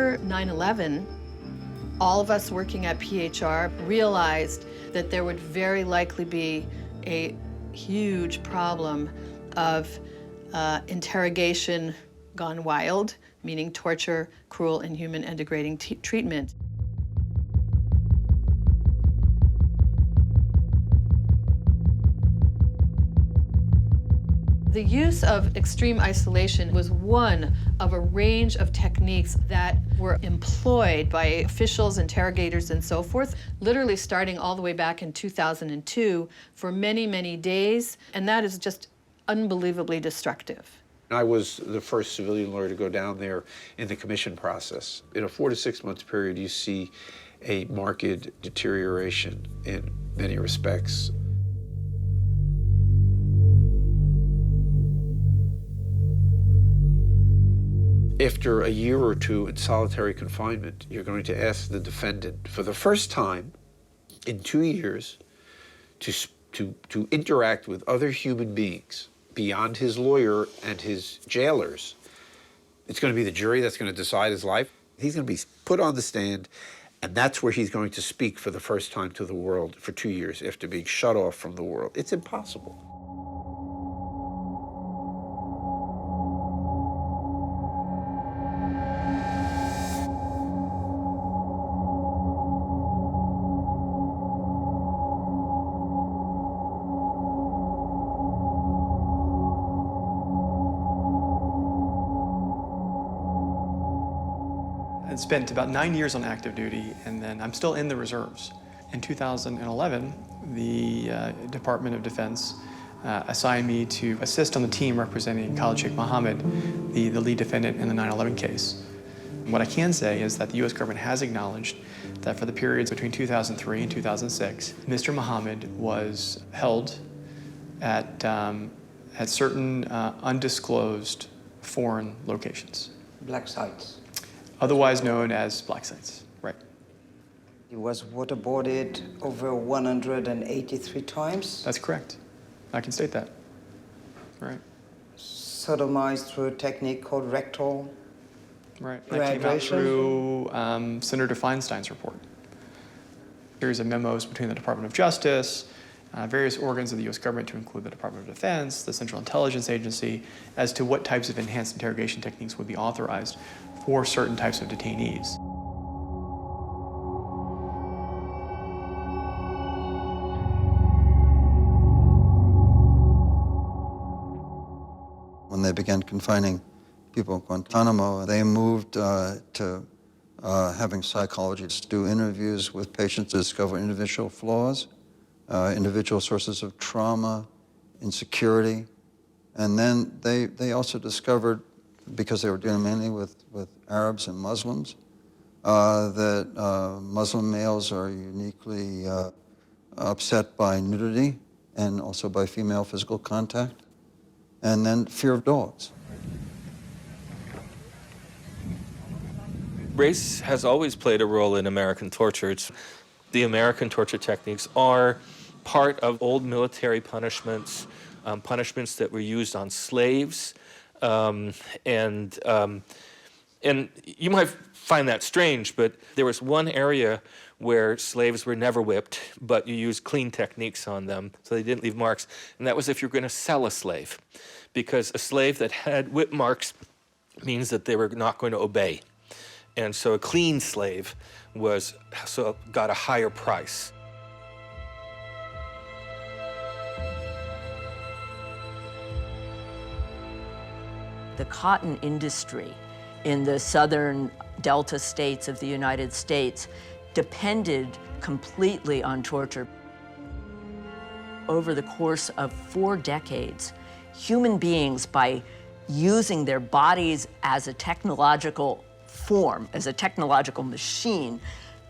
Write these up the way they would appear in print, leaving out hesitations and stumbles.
after 9/11, all of us working at PHR realized that there would very likely be a huge problem of interrogation gone wild, meaning torture, cruel, inhuman, and degrading treatment. The use of extreme isolation was one of a range of techniques that were employed by officials, interrogators, and so forth, literally starting all the way back in 2002 for many, many days, and that is just unbelievably destructive. I was the first civilian lawyer to go down there in the commission process. In a 4 to 6 month period, you see a marked deterioration in many respects. After a year or two in solitary confinement, you're going to ask the defendant for the first time in 2 years to interact with other human beings beyond his lawyer and his jailers. It's going to be the jury that's going to decide his life. He's going to be put on the stand, and that's where he's going to speak for the first time to the world for 2 years after being shut off from the world. It's impossible. I spent about 9 years on active duty, and then I'm still in the reserves. In 2011, the Department of Defense assigned me to assist on the team representing Khalid Sheikh Mohammed, the lead defendant in the 9/11 case. What I can say is that the U.S. government has acknowledged that for the periods between 2003 and 2006, Mr. Mohammed was held at certain undisclosed foreign locations. Black sites. Otherwise known as black sites, right. He was waterboarded over 183 times. That's correct. I can state that, right. Sodomized through a technique called rectal. Right, that came out through Senator Feinstein's report. A series of memos between the Department of Justice, various organs of the U.S. government to include the Department of Defense, the Central Intelligence Agency, as to what types of enhanced interrogation techniques would be authorized for certain types of detainees. When they began confining people in Guantanamo, they moved to having psychologists do interviews with patients to discover individual flaws, individual sources of trauma, insecurity. And then they also discovered, because they were dealing mainly with Arabs and Muslims, that Muslim males are uniquely upset by nudity and also by female physical contact, and then fear of dogs. Race has always played a role in American torture. The American torture techniques are part of old military punishments, punishments that were used on slaves, and you might find that strange, but there was one area where slaves were never whipped, but you used clean techniques on them, so they didn't leave marks, and that was if you're going to sell a slave, because a slave that had whip marks means that they were not going to obey. And so a clean slave got a higher price. The cotton industry in the southern Delta states of the United States depended completely on torture. Over the course of 4 decades, human beings, by using their bodies as a technological form, as a technological machine,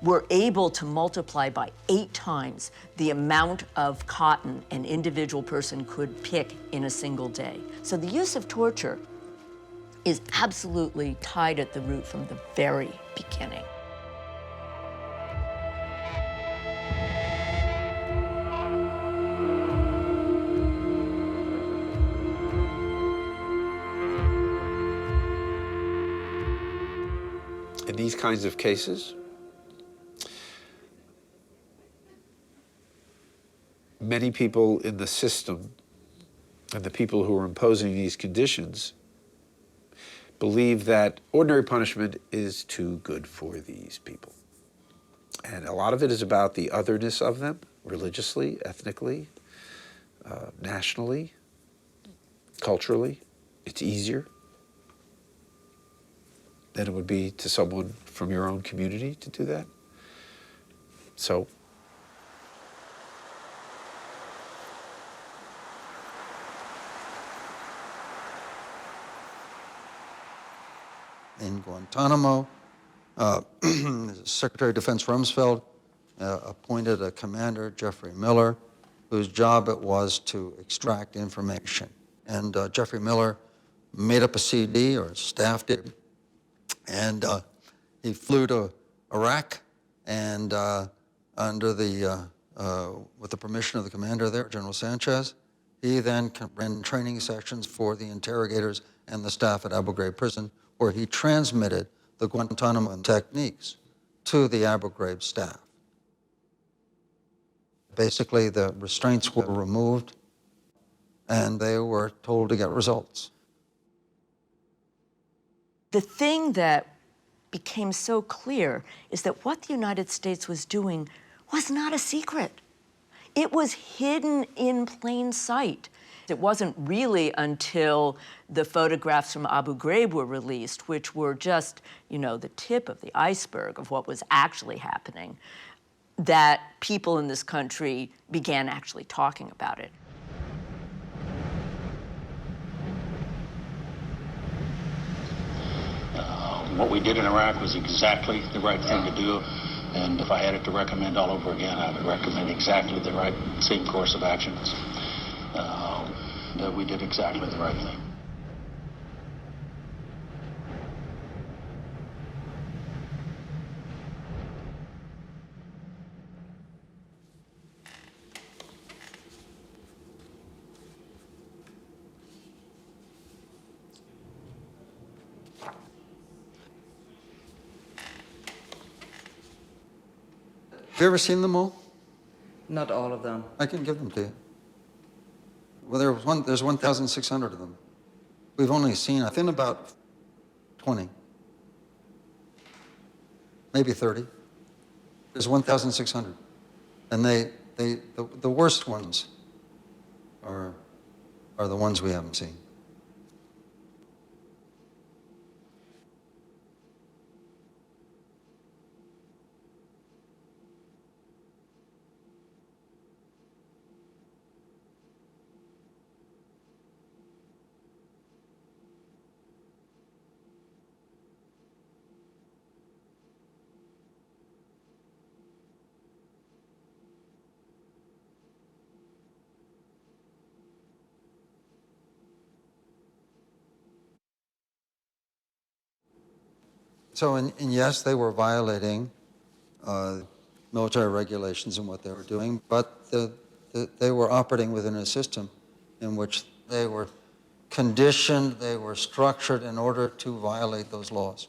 were able to multiply by 8 times the amount of cotton an individual person could pick in a single day. So the use of torture is absolutely tied at the root from the very beginning. in these kinds of cases, many people in the system and the people who are imposing these conditions believe that ordinary punishment is too good for these people. And a lot of it is about the otherness of them, religiously, ethnically, nationally, culturally. It's easier than it would be to someone from your own community to do that. So, in Guantanamo, Secretary of Defense Rumsfeld appointed a commander, Jeffrey Miller, whose job it was to extract information. And Jeffrey Miller made up a CD, or staffed it, and he flew to Iraq, and under the, with the permission of the commander there, General Sanchez, he then ran training sessions for the interrogators and the staff at Abu Ghraib prison, where he transmitted the Guantanamo techniques to the Abu Ghraib staff. Basically, the restraints were removed, and they were told to get results. The thing that became so clear is that what the United States was doing was not a secret. It was hidden in plain sight. It wasn't really until the photographs from Abu Ghraib were released, which were just, you know, the tip of the iceberg of what was actually happening, that people in this country began actually talking about it. What we did in Iraq was exactly the right thing to do, and if I had it to recommend all over again, I would recommend exactly the right same course of actions. That we did exactly the right thing. Have you ever seen them all? Not all of them. I can give them to you. Well, there's 1,600 of them. We've only seen, I think, about 20, maybe 30. There's 1,600. And the worst ones are the ones we haven't seen. So, and yes, they were violating military regulations and what they were doing, but they were operating within a system in which they were conditioned, they were structured in order to violate those laws.